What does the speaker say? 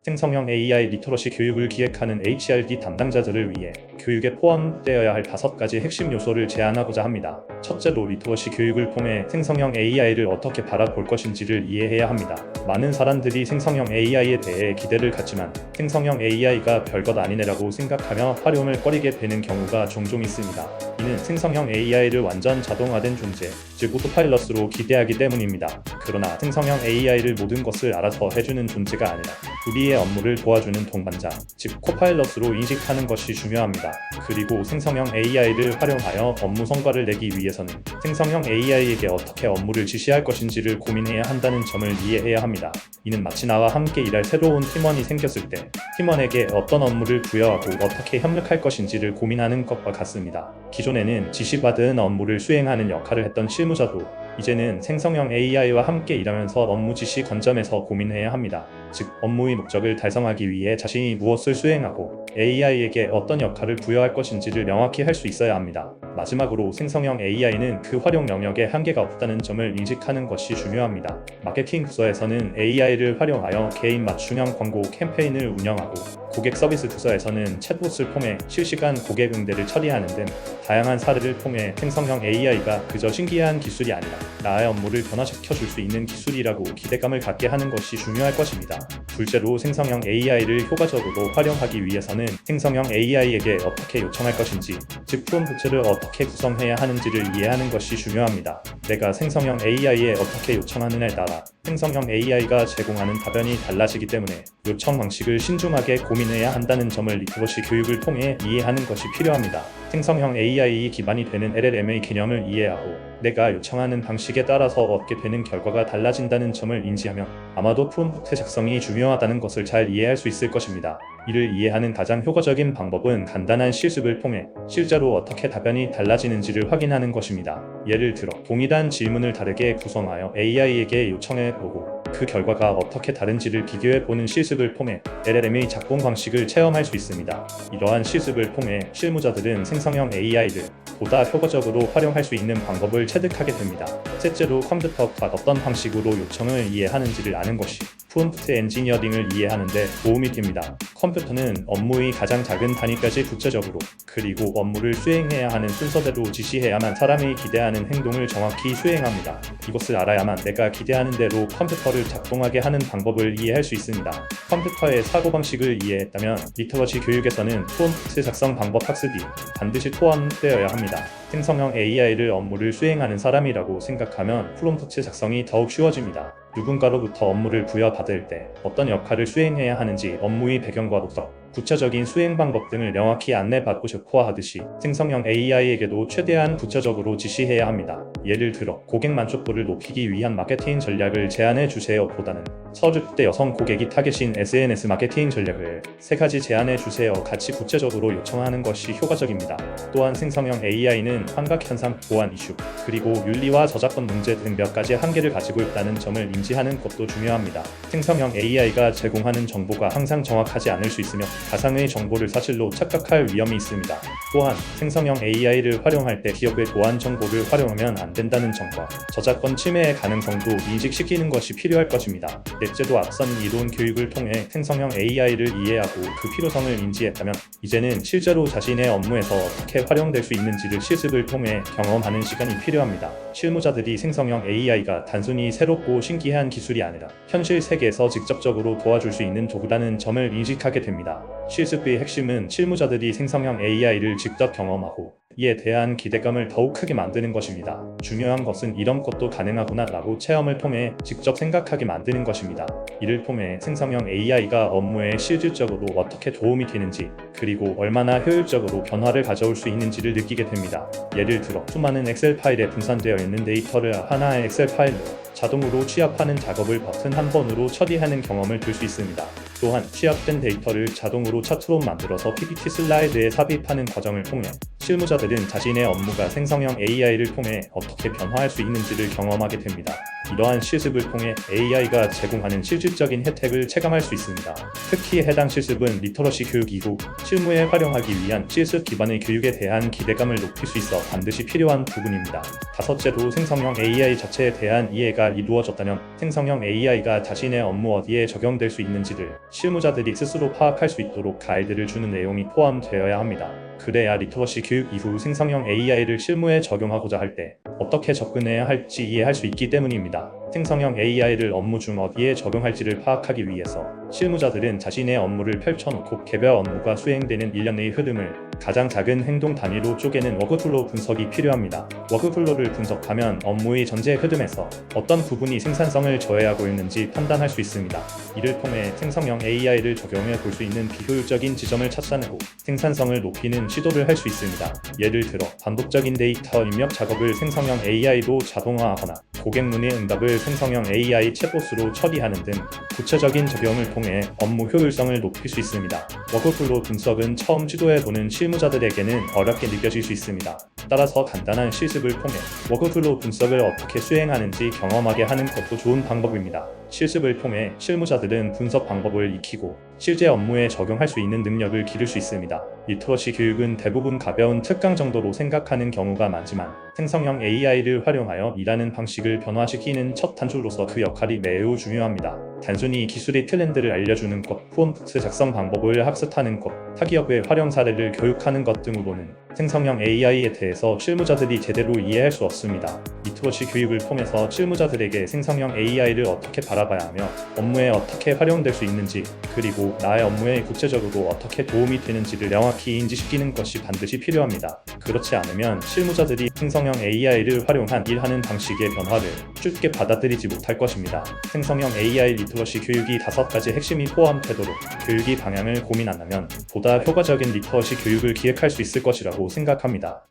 생성형 AI 리터러시 교육을 기획하는 HRD 담당자들을 위해 교육에 포함되어야 할 5가지 핵심 요소를 제안하고자 합니다. 첫째로 리터러시 교육을 통해 생성형 AI를 어떻게 바라볼 것인지를 이해해야 합니다. 많은 사람들이 생성형 AI에 대해 기대를 갖지만 생성형 AI가 별것 아니네라고 생각하며 활용을 꺼리게 되는 경우가 종종 있습니다. 이는 생성형 AI를 완전 자동화된 존재, 즉 오토파일럿으로 기대하기 때문입니다. 그러나 생성형 AI를 모든 것을 알아서 해주는 존재가 아니라 우리의 업무를 도와주는 동반자, 즉 코파일럿으로 인식하는 것이 중요합니다. 그리고 생성형 AI를 활용하여 업무 성과를 내기 위해서는 생성형 AI에게 어떻게 업무를 지시할 것인지를 고민해야 한다는 점을 이해해야 합니다. 이는 마치 나와 함께 일할 새로운 팀원이 생겼을 때 팀원에게 어떤 업무를 부여하고 어떻게 협력할 것인지를 고민하는 것과 같습니다. 기존에는 지시받은 업무를 수행하는 역할을 했던 실무자도 이제는 생성형 AI와 함께 일하면서 업무 지시 관점에서 고민해야 합니다. 즉, 업무의 목적을 달성하기 위해 자신이 무엇을 수행하고 AI에게 어떤 역할을 부여할 것인지를 명확히 할 수 있어야 합니다. 마지막으로 생성형 AI는 그 활용 영역에 한계가 없다는 점을 인식하는 것이 중요합니다. 마케팅 부서에서는 AI를 활용하여 개인 맞춤형 광고 캠페인을 운영하고 고객 서비스 부서에서는 챗봇을 통해 실시간 고객 응대를 처리하는 등 다양한 사례를 통해 생성형 AI가 그저 신기한 기술이 아니라 나의 업무를 변화시켜 줄 수 있는 기술이라고 기대감을 갖게 하는 것이 중요할 것입니다. 둘째로 생성형 AI를 효과적으로 활용하기 위해서는 생성형 AI에게 어떻게 요청할 것인지, 즉 프롬프트를 어떻게 구성해야 하는지를 이해하는 것이 중요합니다. 내가 생성형 AI에 어떻게 요청하느냐에 따라 생성형 AI가 제공하는 답변이 달라지기 때문에 요청 방식을 신중하게 고민해야 한다는 점을 리터러시 교육을 통해 이해하는 것이 필요합니다. 생성형 AI 기반이 되는 LLM의 개념을 이해하고 내가 요청하는 방식에 따라서 얻게 되는 결과가 달라진다는 점을 인지하면 아마도 프롬프트 작성이 중요하다는 것을 잘 이해할 수 있을 것입니다. 이를 이해하는 가장 효과적인 방법은 간단한 실습을 통해 실제로 어떻게 답변이 달라지는지를 확인하는 것입니다. 예를 들어 동일한 질문을 다르게 구성하여 AI에게 요청해보고 그 결과가 어떻게 다른지를 비교해보는 실습을 통해 LLM의 작동 방식을 체험할 수 있습니다. 이러한 실습을 통해 실무자들은 생성형 AI를 보다 효과적으로 활용할 수 있는 방법을 체득하게 됩니다. 셋째로 컴퓨터가 어떤 방식으로 요청을 이해하는지를 아는 것이 프롬프트 엔지니어링을 이해하는 데 도움이 됩니다. 컴퓨터는 업무의 가장 작은 단위까지 구체적으로 그리고 업무를 수행해야 하는 순서대로 지시해야만 사람이 기대하는 행동을 정확히 수행합니다. 이것을 알아야만 내가 기대하는 대로 컴퓨터를 작동하게 하는 방법을 이해할 수 있습니다. 컴퓨터의 사고방식을 이해했다면 리터러시 교육에서는 프롬프트 작성 방법 학습이 반드시 포함되어야 합니다. 생성형 AI를 업무를 수행하는 사람이라고 생각하면 프롬프트 작성이 더욱 쉬워집니다. 누군가로부터 업무를 부여받을 때 어떤 역할을 수행해야 하는지 업무의 배경과 목적, 구체적인 수행 방법 등을 명확히 안내받고 싶어 하듯이 생성형 AI에게도 최대한 구체적으로 지시해야 합니다. 예를 들어 고객 만족도를 높이기 위한 마케팅 전략을 제안해 주세요 보다는 30대 여성 고객이 타겟인 SNS 마케팅 전략을 3가지 제안해 주세요 같이 구체적으로 요청하는 것이 효과적입니다. 또한 생성형 AI는 환각현상, 보안 이슈, 그리고 윤리와 저작권 문제 등 몇 가지 한계를 가지고 있다는 점을 인지하는 것도 중요합니다. 생성형 AI가 제공하는 정보가 항상 정확하지 않을 수 있으며 가상의 정보를 사실로 착각할 위험이 있습니다. 또한 생성형 AI를 활용할 때 기업의 보안 정보를 활용하면 안 된다는 점과 저작권 침해의 가능성도 인식시키는 것이 필요할 것입니다. 넷째도 앞선 이론 교육을 통해 생성형 AI를 이해하고 그 필요성을 인지했다면 이제는 실제로 자신의 업무에서 어떻게 활용될 수 있는지를 실습을 통해 경험하는 시간이 필요합니다. 실무자들이 생성형 AI가 단순히 새롭고 신기한 기술이 아니라 현실 세계에서 직접적으로 도와줄 수 있는 도구라는 점을 인식하게 됩니다. 실습의 핵심은 실무자들이 생성형 AI를 직접 경험하고 이에 대한 기대감을 더욱 크게 만드는 것입니다. 중요한 것은 이런 것도 가능하구나 라고 체험을 통해 직접 생각하게 만드는 것입니다. 이를 통해 생성형 AI가 업무에 실질적으로 어떻게 도움이 되는지 그리고 얼마나 효율적으로 변화를 가져올 수 있는지를 느끼게 됩니다. 예를 들어 수많은 엑셀 파일에 분산되어 있는 데이터를 하나의 엑셀 파일로 자동으로 취합하는 작업을 버튼 한 번으로 처리하는 경험을 들 수 있습니다. 또한 취합된 데이터를 자동으로 차트로 만들어서 PPT 슬라이드에 삽입하는 과정을 통해 실무자들은 자신의 업무가 생성형 AI를 통해 어떻게 변화할 수 있는지를 경험하게 됩니다. 이러한 실습을 통해 AI가 제공하는 실질적인 혜택을 체감할 수 있습니다. 특히 해당 실습은 리터러시 교육 이후 실무에 활용하기 위한 실습 기반의 교육에 대한 기대감을 높일 수 있어 반드시 필요한 부분입니다. 다섯째로 생성형 AI 자체에 대한 이해가 이루어졌다면 생성형 AI가 자신의 업무 어디에 적용될 수 있는지를 실무자들이 스스로 파악할 수 있도록 가이드를 주는 내용이 포함되어야 합니다. 그래야 리터러시 교육 이후 생성형 AI를 실무에 적용하고자 할 때 어떻게 접근해야 할지 이해할 수 있기 때문입니다. 생성형 AI를 업무 중 어디에 적용할지를 파악하기 위해서 실무자들은 자신의 업무를 펼쳐놓고 개별 업무가 수행되는 일련의 흐름을 가장 작은 행동 단위로 쪼개는 워크플로우 분석이 필요합니다. 워크플로우를 분석하면 업무의 전체 흐름에서 어떤 부분이 생산성을 저해하고 있는지 판단할 수 있습니다. 이를 통해 생성형 AI를 적용해 볼 수 있는 비효율적인 지점을 찾아내고 생산성을 높이는 시도를 할 수 있습니다. 예를 들어 반복적인 데이터 입력 작업을 생성형 AI로 자동화하거나 고객 문의 응답을 생성형 AI 챗봇으로 처리하는 등 구체적인 적용을 통해 업무 효율성을 높일 수 있습니다. 워크플로우 분석은 처음 시도해보는 실무자들에게는 어렵게 느껴질 수 있습니다. 따라서 간단한 실습을 통해 워크플로우 분석을 어떻게 수행하는지 경험하게 하는 것도 좋은 방법입니다. 실습을 통해 실무자들은 분석 방법을 익히고 실제 업무에 적용할 수 있는 능력을 기를 수 있습니다. 리터러시 교육은 대부분 가벼운 특강 정도로 생각하는 경우가 많지만 생성형 AI를 활용하여 일하는 방식을 변화시키는 첫 단추로서 그 역할이 매우 중요합니다. 단순히 기술의 트렌드를 알려주는 것, 프롬프트 작성 방법을 학습하는 것, 타기업의 활용 사례를 교육하는 것 등으로는 생성형 AI에 대해서 실무자들이 제대로 이해할 수 없습니다. 리터러시 교육을 통해서 실무자들에게 생성형 AI를 어떻게 바라봐야 하며 업무에 어떻게 활용될 수 있는지, 그리고 나의 업무에 구체적으로 어떻게 도움이 되는지를 명확히 인지시키는 것이 반드시 필요합니다. 그렇지 않으면 실무자들이 생성형 AI를 활용한 일하는 방식의 변화를 쉽게 받아들이지 못할 것입니다. 생성형 AI 리터러시 교육이 5가지 핵심이 포함되도록 교육의 방향을 고민한다면 보다 효과적인 리터러시 교육을 기획할 수 있을 것이라고 생각합니다.